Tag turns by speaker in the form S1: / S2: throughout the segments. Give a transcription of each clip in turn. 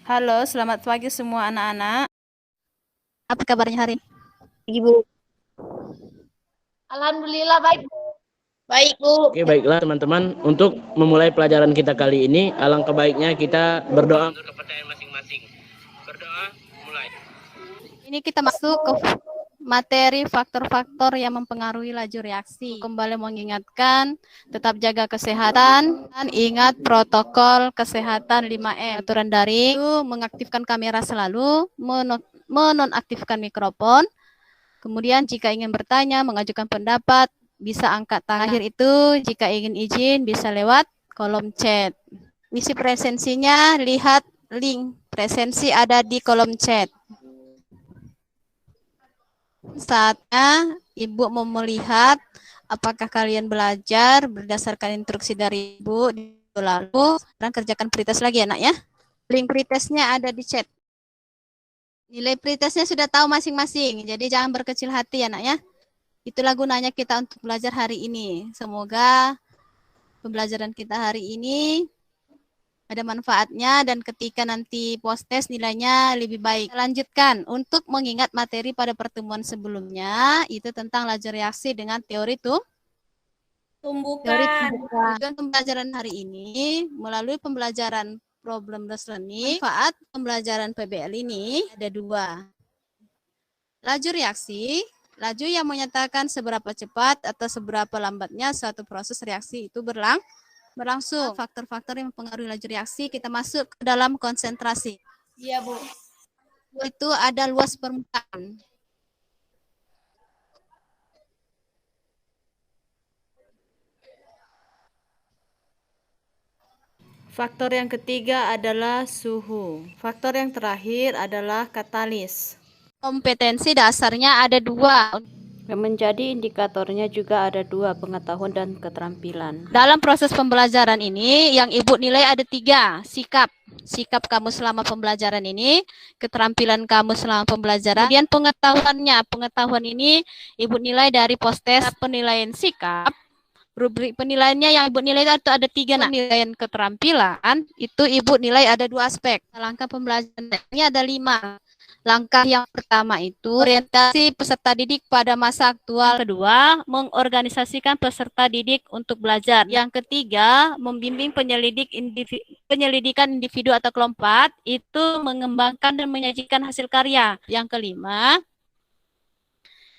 S1: Halo, selamat pagi semua anak-anak.
S2: Apa kabarnya hari ini?
S3: Ibu.
S4: Alhamdulillah baik.
S3: Baik, Bu.
S5: Oke, baiklah teman-teman. Untuk memulai pelajaran kita kali ini, alangkah baiknya kita berdoa untuk kepercayaan masing-masing. Berdoa, mulai.
S2: Ini kita masuk ke materi faktor-faktor yang mempengaruhi laju reaksi. Kembali mengingatkan, tetap jaga kesehatan dan ingat protokol kesehatan 5M. Aturan daring itu mengaktifkan kamera selalu, menonaktifkan mikrofon. Kemudian jika ingin bertanya, mengajukan pendapat, bisa angkat tangan. Akhir itu, jika ingin izin, bisa lewat kolom chat. Misi presensinya, lihat link presensi ada di kolom chat. Saatnya Ibu mau melihat apakah kalian belajar berdasarkan instruksi dari Ibu lalu dan kerjakan pretest lagi ya nak ya. Link pretestnya ada di chat. Nilai pretestnya sudah tahu masing-masing, jadi jangan berkecil hati ya nak ya. Itulah gunanya kita untuk belajar hari ini. Semoga pembelajaran kita hari ini ada manfaatnya dan ketika nanti post test nilainya lebih baik. Lanjutkan untuk mengingat materi pada pertemuan sebelumnya itu tentang laju reaksi dengan teori tumbukan. Tujuan pembelajaran hari ini melalui pembelajaran problem based learning, manfaat pembelajaran PBL ini ada dua. Laju reaksi, laju yang menyatakan seberapa cepat atau seberapa lambatnya suatu proses reaksi itu berlangsung. Faktor-faktor yang mempengaruhi laju reaksi kita masuk ke dalam konsentrasi.
S3: Iya, Bu.
S2: Itu ada luas permukaan.
S1: Faktor yang ketiga adalah suhu. Faktor yang terakhir adalah katalis.
S2: Kompetensi dasarnya ada dua.
S1: Yang menjadi indikatornya juga ada dua, pengetahuan dan keterampilan.
S2: Dalam proses pembelajaran ini, yang Ibu nilai ada tiga. Sikap kamu selama pembelajaran ini, keterampilan kamu selama pembelajaran, kemudian pengetahuan ini Ibu nilai dari post test penilaian sikap. Rubrik penilaiannya yang Ibu nilai itu ada tiga. Penilaian keterampilan, itu Ibu nilai ada dua aspek. Langkah pembelajarannya ada 5. Langkah yang pertama itu orientasi peserta didik pada masa aktual. Kedua, mengorganisasikan peserta didik untuk belajar. Yang ketiga, membimbing penyelidikan individu atau kelompok itu mengembangkan dan menyajikan hasil karya. Yang kelima,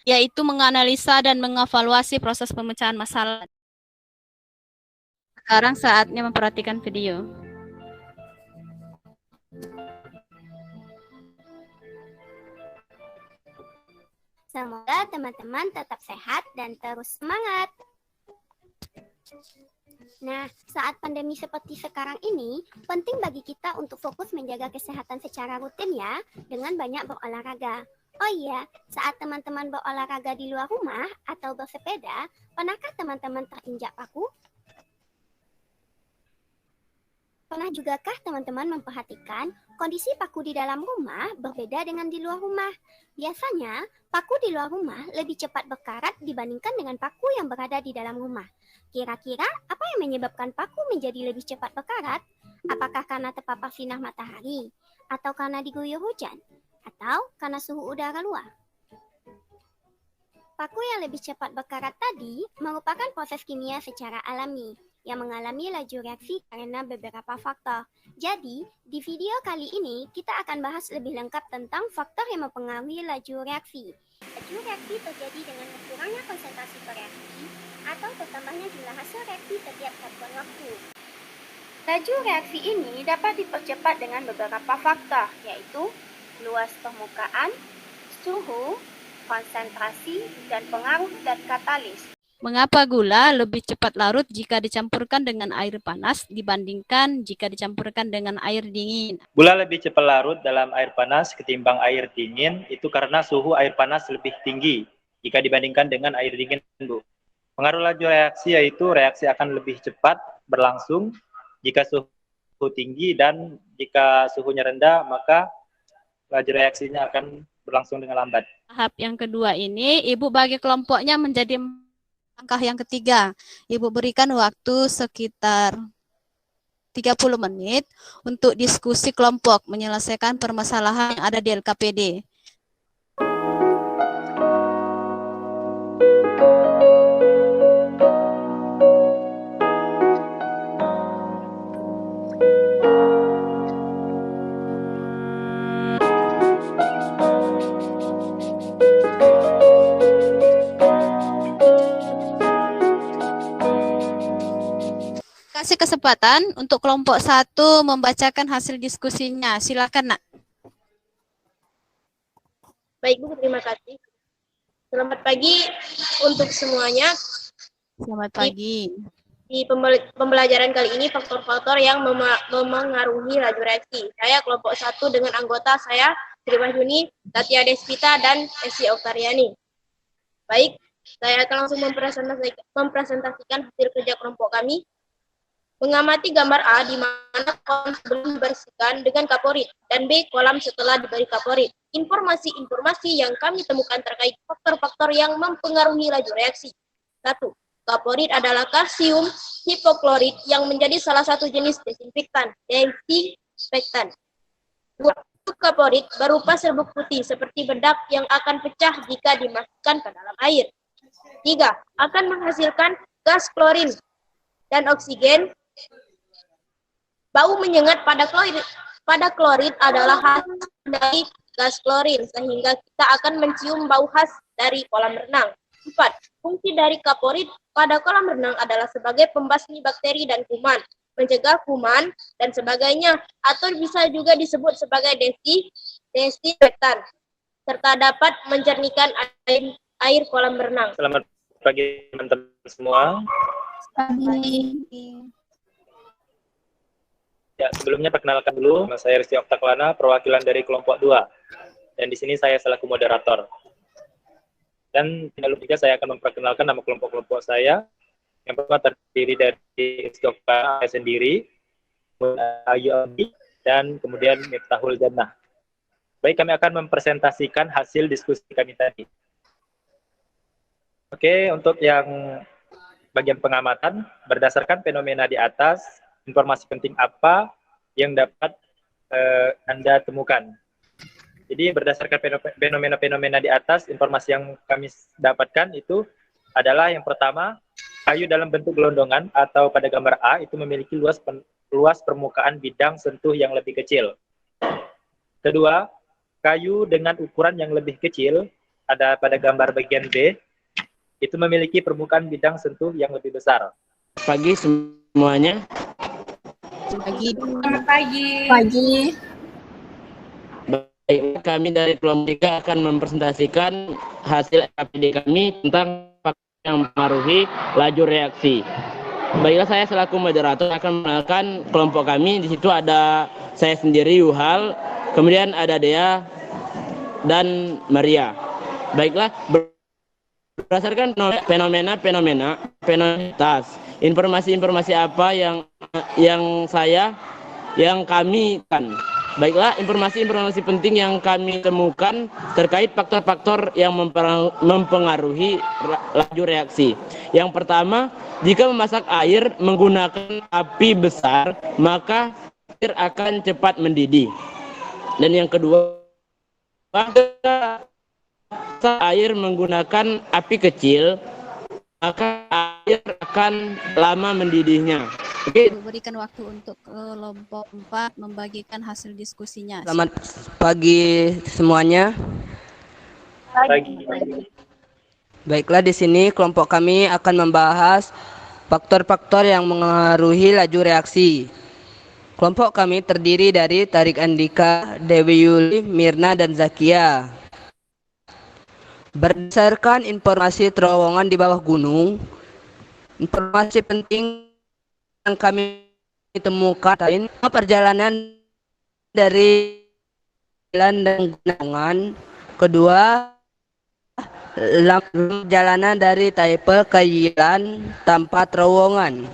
S2: yaitu menganalisa dan mengevaluasi proses pemecahan masalah. Sekarang saatnya memperhatikan video.
S4: Semoga teman-teman tetap sehat dan terus semangat. Nah, saat pandemi seperti sekarang ini, penting bagi kita untuk fokus menjaga kesehatan secara rutin ya, dengan banyak berolahraga. Oh iya, saat teman-teman berolahraga di luar rumah atau bersepeda, pernahkah teman-teman terinjak paku? Pernah jugakah teman-teman memperhatikan kondisi paku di dalam rumah berbeda dengan di luar rumah? Biasanya, paku di luar rumah lebih cepat berkarat dibandingkan dengan paku yang berada di dalam rumah. Kira-kira apa yang menyebabkan paku menjadi lebih cepat berkarat? Apakah karena terpapar sinar matahari? Atau karena diguyur hujan? Atau karena suhu udara luar? Paku yang lebih cepat berkarat tadi merupakan proses kimia secara alami yang mengalami laju reaksi karena beberapa faktor. Jadi, di video kali ini kita akan bahas lebih lengkap tentang faktor yang mempengaruhi laju reaksi. Laju reaksi terjadi dengan berkurangnya konsentrasi reaksi atau bertambahnya jumlah hasil reaksi setiap satuan waktu. Laju reaksi ini dapat dipercepat dengan beberapa faktor, yaitu luas permukaan, suhu, konsentrasi, dan pengaruh zat katalis.
S2: Mengapa gula lebih cepat larut jika dicampurkan dengan air panas dibandingkan jika dicampurkan dengan air dingin?
S6: Gula lebih cepat larut dalam air panas ketimbang air dingin itu karena suhu air panas lebih tinggi jika dibandingkan dengan air dingin, Bu. Pengaruh laju reaksi yaitu reaksi akan lebih cepat berlangsung jika suhu tinggi dan jika suhunya rendah maka laju reaksinya akan berlangsung dengan lambat.
S2: Tahap yang kedua ini Ibu bagi kelompoknya menjadi langkah yang ketiga. Ibu berikan waktu sekitar 30 menit untuk diskusi kelompok menyelesaikan permasalahan yang ada di LKPD. Kasih kesempatan untuk kelompok 1 membacakan hasil diskusinya. Silakan, Nak.
S3: Baik Bu, terima kasih. Selamat pagi untuk semuanya.
S2: Selamat pagi.
S3: Di pembelajaran kali ini faktor-faktor yang memengaruhi laju reaksi. Saya kelompok 1 dengan anggota saya Sri Wahyuni, Tatia Despita, dan Esi Oktariani. Baik, saya akan langsung mempresentasikan hasil kerja kelompok kami. Mengamati gambar A di mana kolom sebelum dibersihkan dengan kaporit dan B kolam setelah diberi kaporit. Informasi-informasi yang kami temukan terkait faktor-faktor yang mempengaruhi laju reaksi. 1. Kaporit adalah kalsium hipoklorit yang menjadi salah satu jenis desinfektan. 2. Kaporit berupa serbuk putih seperti bedak yang akan pecah jika dimasukkan ke dalam air. 3. Akan menghasilkan gas klorin dan oksigen. Bau menyengat pada klorit adalah hasil dari gas klorin, sehingga kita akan mencium bau khas dari kolam renang. 4. Fungsi dari kaporit pada kolam renang adalah sebagai pembasmi bakteri dan kuman, mencegah kuman, dan sebagainya, atau bisa juga disebut sebagai desinfektan, serta dapat menjernihkan air kolam renang.
S6: Selamat pagi teman-teman semua. Ya, sebelumnya perkenalkan dulu, nama saya Rizky Oktaklana, perwakilan dari kelompok 2. Dan di sini saya selaku moderator. Dan tidak lupa juga saya akan memperkenalkan nama kelompok-kelompok saya. Yang pertama terdiri dari Rizky Oktaklana sendiri, Ayu Abi, dan kemudian Miftahul Jannah. Baik, kami akan mempresentasikan hasil diskusi kami tadi. Oke, untuk yang bagian pengamatan, berdasarkan fenomena di atas, informasi penting apa yang dapat Anda temukan. Jadi berdasarkan fenomena-fenomena di atas, informasi yang kami dapatkan itu adalah yang pertama, kayu dalam bentuk gelondongan atau pada gambar A itu memiliki luas permukaan bidang sentuh yang lebih kecil. Kedua, kayu dengan ukuran yang lebih kecil ada pada gambar bagian B itu memiliki permukaan bidang sentuh yang lebih besar.
S5: Pagi semuanya.
S2: Pagi.
S5: Baik, kami dari kelompok 3 akan mempresentasikan hasil LKPD kami tentang faktor yang mempengaruhi laju reaksi. Baiklah, saya selaku moderator akan mengenalkan kelompok kami. Di situ ada saya sendiri, Yuhal, kemudian ada Dea dan Maria. Baiklah, berdasarkan fenomena tas, informasi-informasi apa yang kami kan. Baiklah, informasi-informasi penting yang kami temukan terkait faktor-faktor yang mempengaruhi laju reaksi. Yang pertama, jika memasak air menggunakan api besar, maka air akan cepat mendidih. Dan yang kedua, jika air menggunakan api kecil, maka air akan lama mendidihnya. Oke.
S2: Berikan waktu untuk kelompok 4 membagikan hasil diskusinya.
S7: Selamat pagi semuanya.
S6: Pagi.
S7: Baiklah, di sini kelompok kami akan membahas faktor-faktor yang mengaruhi laju reaksi. Kelompok kami terdiri dari Tarik Andika, Dewi Yuli, Mirna, dan Zakia. Berdasarkan informasi terowongan di bawah gunung, informasi penting yang kami temukan perjalanan dari jalan dan gunungan. Kedua, perjalanan dari Taipei ke Yilan tanpa terowongan.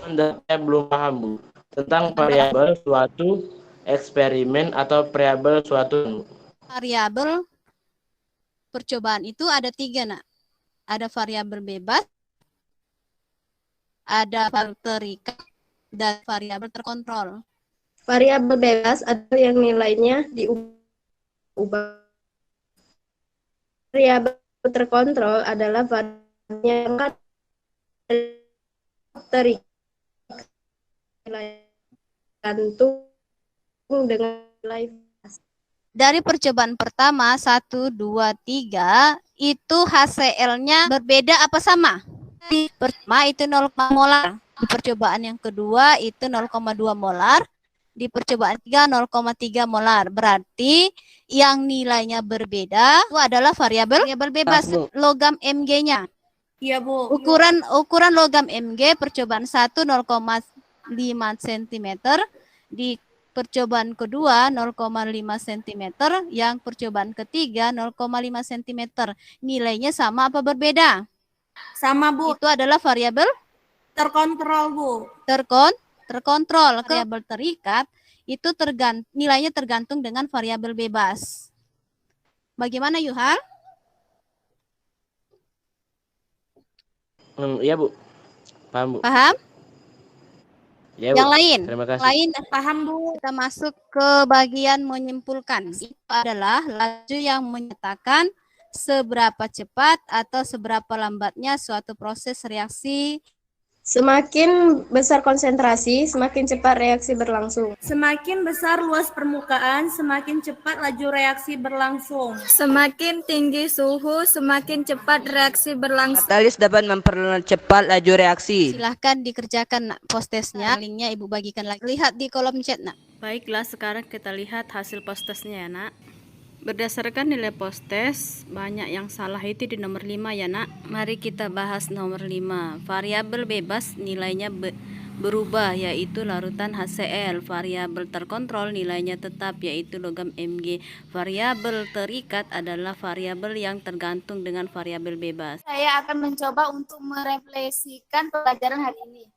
S5: Saya belum paham, Bu, tentang variabel suatu eksperimen atau variabel suatu.
S2: Variabel percobaan itu ada 3, Nak. Ada variabel bebas, ada variabel terikat, dan variabel terkontrol.
S3: Variabel bebas adalah yang nilainya diubah. Variabel terkontrol adalah variabel yang terikat nilai gantung dengan nilai.
S2: Dari percobaan pertama 1, 2, 3 itu HCl-nya berbeda apa sama? Di pertama itu 0, molar. Di percobaan yang kedua itu 0,2 molar. Di percobaan 3 0,3 molar. Berarti yang nilainya berbeda itu adalah variabel bebas,
S7: Bu.
S2: logam Mg-nya.
S1: Iya, Bu.
S2: Ukuran logam Mg percobaan 1 0,5 cm, di percobaan kedua 0,5 cm, yang percobaan ketiga 0,5 cm. Nilainya sama apa berbeda?
S1: Sama, Bu.
S2: Itu adalah variabel
S1: Terkontrol, Bu.
S2: terkontrol. Variabel terikat itu nilainya tergantung dengan variabel bebas. Bagaimana, Yuhal?
S5: Iya, Bu. Paham, Bu.
S2: Paham?
S5: Ya, Bu.
S2: Yang lain?
S5: Terima kasih.
S2: Lain,
S1: Paham, Bu.
S2: kita masuk ke bagian menyimpulkan. Itu adalah laju yang menyatakan seberapa cepat atau seberapa lambatnya suatu proses reaksi.
S3: Semakin besar konsentrasi, semakin cepat reaksi berlangsung.
S1: Semakin besar luas permukaan, semakin cepat laju reaksi berlangsung.
S8: Semakin tinggi suhu, semakin cepat reaksi berlangsung.
S7: Katalis dapat mempercepat laju reaksi.
S2: Silahkan dikerjakan, nak, post-testnya. Linknya Ibu bagikan lagi. Lihat di kolom chat, nak.
S1: Baiklah, sekarang kita lihat hasil post-testnya ya, Nak. Berdasarkan nilai post-test, banyak yang salah itu di nomor 5 ya, Nak. Mari kita bahas nomor 5. Variabel bebas nilainya berubah, yaitu larutan HCl. Variabel terkontrol nilainya tetap, yaitu logam Mg. Variabel terikat adalah variabel yang tergantung dengan variabel bebas.
S9: Saya akan mencoba untuk merefleksikan pembelajaran hari ini.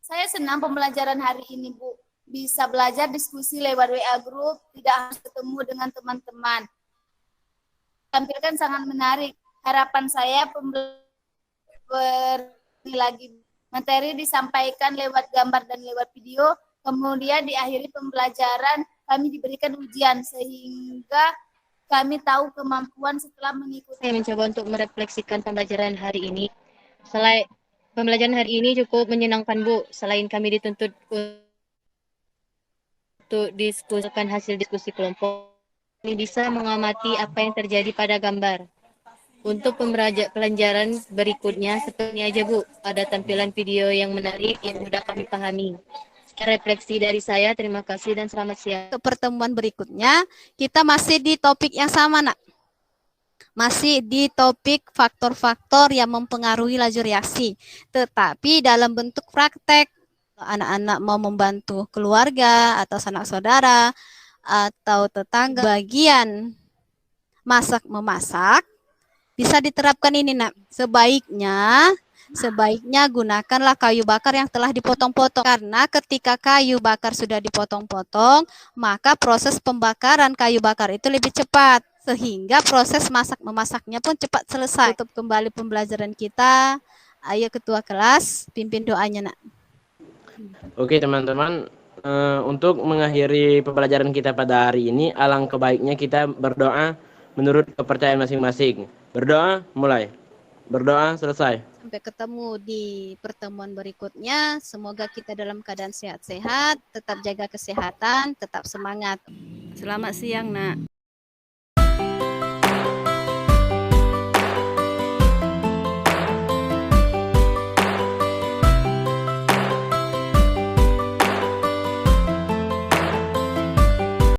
S9: Saya senang pembelajaran hari ini, Bu. Bisa belajar diskusi lewat WA group, tidak harus ketemu dengan teman-teman. Tampilkan sangat menarik. Harapan saya lagi materi disampaikan lewat gambar dan lewat video, kemudian di akhir pembelajaran kami diberikan ujian sehingga kami tahu kemampuan setelah mengikuti.
S10: Saya mencoba untuk merefleksikan pembelajaran hari ini. Selain pembelajaran hari ini cukup menyenangkan, Bu. Selain kami dituntut untuk diskusikan hasil diskusi kelompok, kami bisa mengamati apa yang terjadi pada gambar. Untuk pembelajaran berikutnya seperti ini aja, Bu. Ada tampilan video yang menarik yang mudah kami pahami. Refleksi dari saya, terima kasih dan selamat siang.
S2: Untuk pertemuan berikutnya, kita masih di topik yang sama, nak. Masih di topik faktor-faktor yang mempengaruhi laju reaksi. Tetapi dalam bentuk praktek. Anak-anak mau membantu keluarga atau sanak saudara atau tetangga bagian masak-memasak, bisa diterapkan ini, nak. Sebaiknya gunakanlah kayu bakar yang telah dipotong-potong, karena ketika kayu bakar sudah dipotong-potong, maka proses pembakaran kayu bakar itu lebih cepat, sehingga proses masak-memasaknya pun cepat selesai. Tutup kembali pembelajaran kita. Ayo ketua kelas, pimpin doanya, nak.
S5: Oke, teman-teman, untuk mengakhiri pembelajaran kita pada hari ini, alangkah baiknya kita berdoa menurut kepercayaan masing-masing. Berdoa, mulai. Berdoa, selesai.
S2: Sampai ketemu di pertemuan berikutnya. Semoga kita dalam keadaan sehat-sehat, tetap jaga kesehatan, tetap semangat.
S1: Selamat siang, Nak.